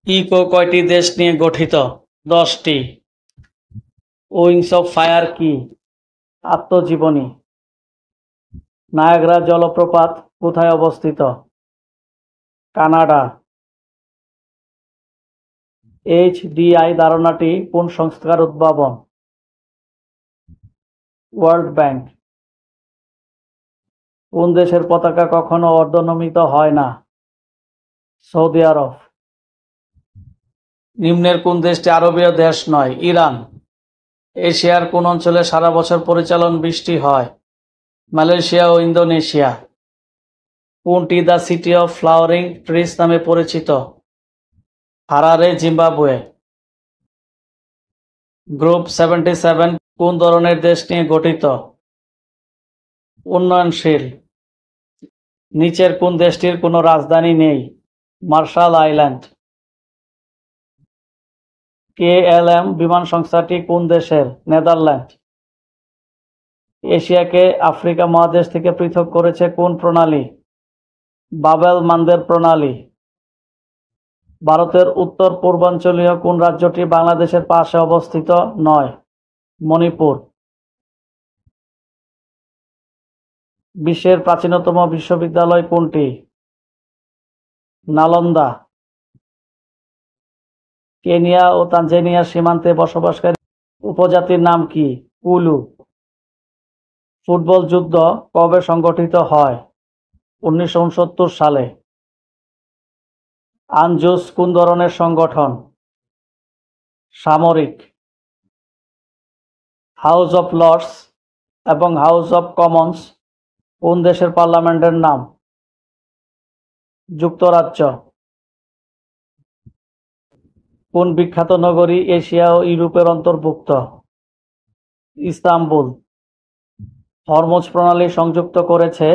Eco কয়টি দেশ নিয়ে গঠিত? 10টি। উইংস অফ ফায়ার কি? আত্মজীবনী। নায়াগ্রা জলপ্রপাত কোথায় অবস্থিত? কানাডা। HDI ধারণাটি কোন সংস্থার উদ্ভাবন? World bank. কোন দেশের পতাকা কখনো অর্ধনমিত হয় না? সৌদি আরব। নিম্নের কোন দেশটি আরবীয় দেশ নয়? ইরান। এশিয়ার কোন অঞ্চলে সারা বছর পরিচালন বৃষ্টি হয়? মালয়েশিয়া ও ইন্দোনেশিয়া। কোনটি the city of flowering trees নামে পরিচিত? Harare, Zimbabwe. গ্রুপ 77 কোন ধরনের দেশ নিয়ে গঠিত? উন্নয়নশীল। নিচের কোন দেশটির কোনো রাজধানী নেই? Martial island. KLM বিমান সংস্থাটি কোন দেশের? নেদারল্যান্ড। এশিয়াকে আফ্রিকা মহাদেশ থেকে পৃথক করেছে কোন প্রণালী? বাবেল মান্দের প্রণালী। ভারতের উত্তর পূর্বাঞ্চলীয় কোন রাজ্যটি বাংলাদেশের পাশে অবস্থিত নয়? মণিপুর। বিশ্বের প্রাচীনতম বিশ্ববিদ্যালয় কোনটি? নালন্দা। কেনিয়া ও তানজানিয়ার সীমান্তে বসবাসকারী উপজাতির নাম কি? কুলু। ফুটবল যুদ্ধ কবে সংগঠিত হয়? 1969 সালে। আনজুস কোন ধরনের সংগঠন? সামরিক। হাউস অফ লর্ডস এবং হাউস অফ কমন্স কোন দেশের পার্লামেন্টের নাম? যুক্তরাজ্য। কোন বিখ্যাত নগরী এশিয়া ও ইউরোপের অন্তর্ভুক্ত? ইস্তাম্বুল। হরমুজ প্রণালী সংযুক্ত করেছে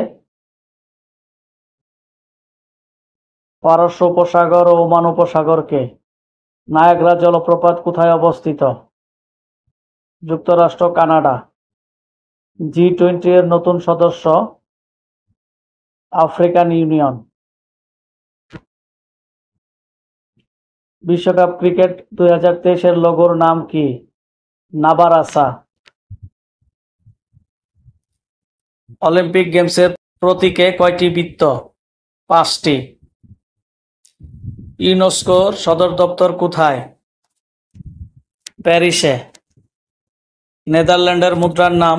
পারস্য উপসাগর ও ওমান উপসাগরকে। নায়াগ্রা জলপ্রপাত কোথায় অবস্থিত? যুক্তরাষ্ট্র, কানাডা। G20 এর নতুন সদস্য আফ্রিকান ইউনিয়ন। বিশ্বকাপ ক্রিকেট 2023 এর লোগোর নাম কি? নাবারাসা। অলিম্পিক গেমসের প্রতীকে কয়টি বৃত্ত? 5টি। ইউনেস্কোর সদর দপ্তর কোথায়? প্যারিসে। নেদারল্যান্ডের মুদ্রার নাম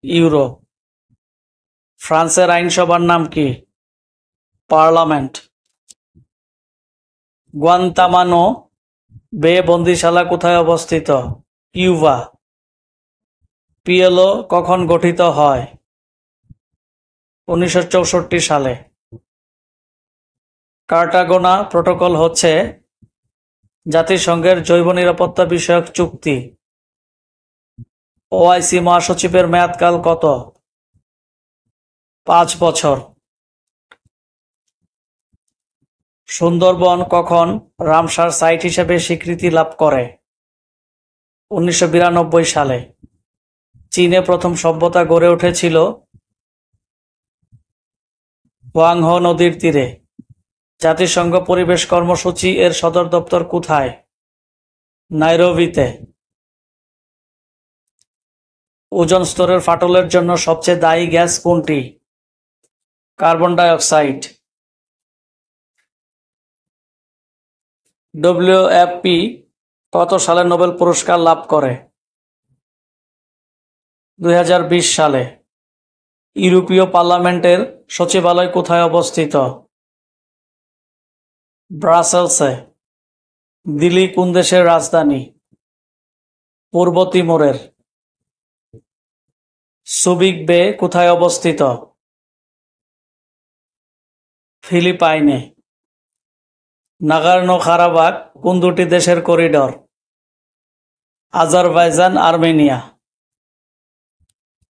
ইউরো। ফ্রান্সের আইনসভার নাম কি? পার্লামেন্ট। গুয়ান্তানামো বে বন্দিশালা কোথায় অবস্থিত? কিউবা। PLO কখন গঠিত হয়? 1964 সালে। কার্টাগোনা প্রোটোকল হচ্ছে জাতিসংঘের জৈব নিরাপত্তা বিষয়ক চুক্তি। OIC মহাসচিবের মেয়াদকাল কত? 5 বছর। সুন্দরবন কখন রামসার সাইট হিসেবে স্বীকৃতি লাভ করে? 1992 সালে। চীনে প্রথম সভ্যতা গড়ে উঠেছিল হুয়াংহো নদীর তীরে। জাতিসংঘ পরিবেশ কর্মসূচি এর সদর দপ্তর কোথায়? নাইরোবিতে। ওজোন স্তরের ফাটলের জন্য সবচেয়ে দায়ী গ্যাস কোনটি? Carbon die oxide. WFP কত সালে নোবেল পুরস্কার লাভ করে? 2020 সালে। ইউরোপীয় পার্লামেন্টের সচিবালয় কোথায় অবস্থিত? ব্রাসেলসে। দিল্লি কোন দেশের রাজধানী? পূর্ব তিমুরের। সুবিক বে কোথায় অবস্থিত? ফিলিপাইনে। নাগোর্নো কারাবাখ কোন দুটি দেশের করিডোর? Azerbaijan, Armenia.